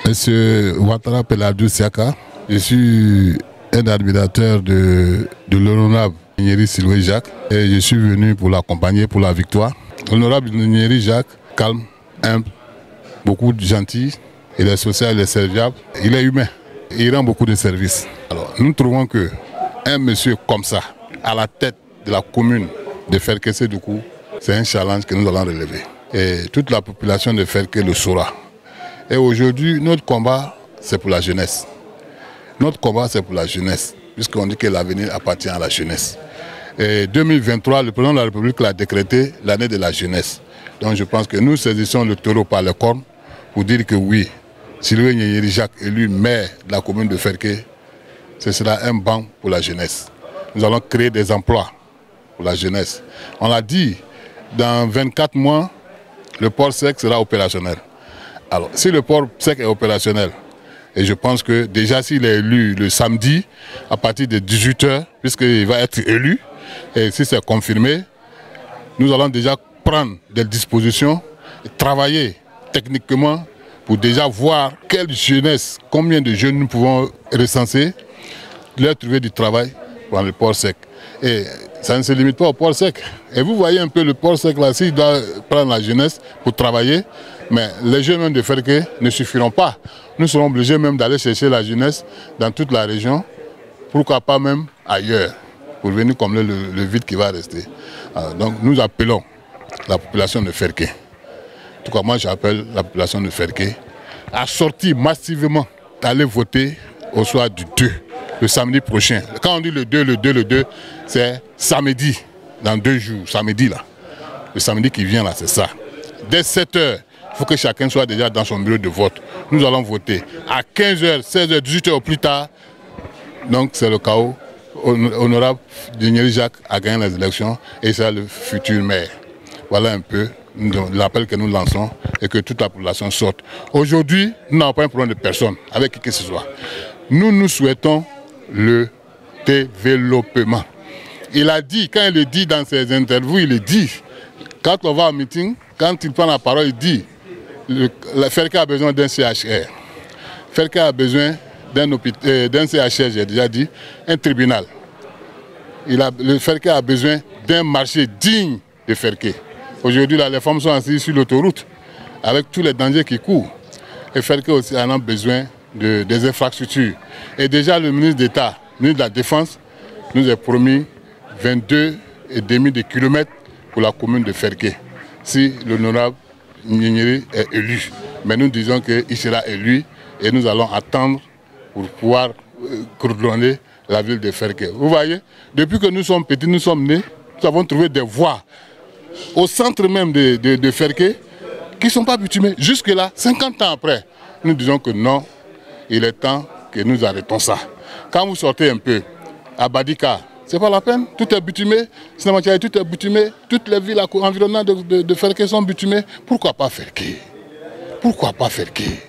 Monsieur Ouattara Peladou Siaka, je suis un admirateur de l'honorable Nyeri Siloué Jacques et je suis venu pour l'accompagner pour la victoire. L'honorable Nyeri Jacques, calme, humble, beaucoup de gentil, il est social, il est serviable, il est humain, il rend beaucoup de services. Alors nous trouvons que un monsieur comme ça, à la tête de la commune de Ferké-Sédoukou, c'est un challenge que nous allons relever. Et toute la population de Ferké le saura. Et aujourd'hui, notre combat, c'est pour la jeunesse. Notre combat, c'est pour la jeunesse, puisqu'on dit que l'avenir appartient à la jeunesse. Et 2023, le président de la République l'a décrété l'année de la jeunesse. Donc je pense que nous saisissons le taureau par les cornes pour dire que oui, Siloué Nyeri Jacques, élu maire de la commune de Ferké, ce sera un banc pour la jeunesse. Nous allons créer des emplois pour la jeunesse. On l'a dit, dans 24 mois, le port sec sera opérationnel. Alors, si le port sec est opérationnel, et je pense que déjà s'il est élu le samedi, à partir de 18 h, puisqu'il va être élu, et si c'est confirmé, nous allons déjà prendre des dispositions, et travailler techniquement pour déjà voir quelle jeunesse, combien de jeunes nous pouvons recenser, leur trouver du travail dans le port sec. Et ça ne se limite pas au port sec. Et vous voyez un peu le port sec là, s'il doit prendre la jeunesse pour travailler, mais les jeunes même de Ferké ne suffiront pas. Nous serons obligés même d'aller chercher la jeunesse dans toute la région, pourquoi pas même ailleurs, pour venir combler le vide qui va rester. Alors, donc nous appelons la population de Ferké. En tout cas, moi j'appelle la population de Ferké à sortir massivement, d'aller voter au soir du 2. Le samedi prochain. Quand on dit le 2, c'est samedi, dans 2 jours, samedi là. Le samedi qui vient là, c'est ça. Dès 7 h, il faut que chacun soit déjà dans son bureau de vote. Nous allons voter. À 15 h, 16 h, 18 h au plus tard, donc c'est le chaos. Honorable Nyeri Jacques a gagné les élections et c'est le futur maire. Voilà un peu l'appel que nous lançons et que toute la population sorte. Aujourd'hui, nous n'avons pas un problème de personne avec qui que ce soit. Nous souhaitons le développement. Il a dit, quand il le dit dans ses interviews, il le dit, quand on va au meeting, quand il prend la parole, il dit, Ferké a besoin d'un CHR. Ferké a besoin d'un CHR, j'ai déjà dit, un tribunal. Le Ferké a besoin d'un marché digne de Ferké. Aujourd'hui, les femmes sont assises sur l'autoroute, avec tous les dangers qui courent. Et Ferké aussi en a besoin des infrastructures. Et déjà le ministre d'État, ministre de la Défense, nous a promis 22,5 km pour la commune de Ferké, si l'honorable Nyeri est élu. Mais nous disons qu'il sera élu et nous allons attendre pour pouvoir coordonner la ville de Ferké. Vous voyez, depuis que nous sommes petits, nous sommes nés, nous avons trouvé des voies au centre même de Ferké qui ne sont pas bitumées. Jusque-là, 50 ans après, nous disons que non, il est temps que nous arrêtons ça. Quand vous sortez un peu à Badika, ce n'est pas la peine, tout est bitumé, Sinamatiaï, tout est bitumé, toutes les villes environnantes de Ferké sont bitumées. Pourquoi pas Ferké? Pourquoi pas Ferké?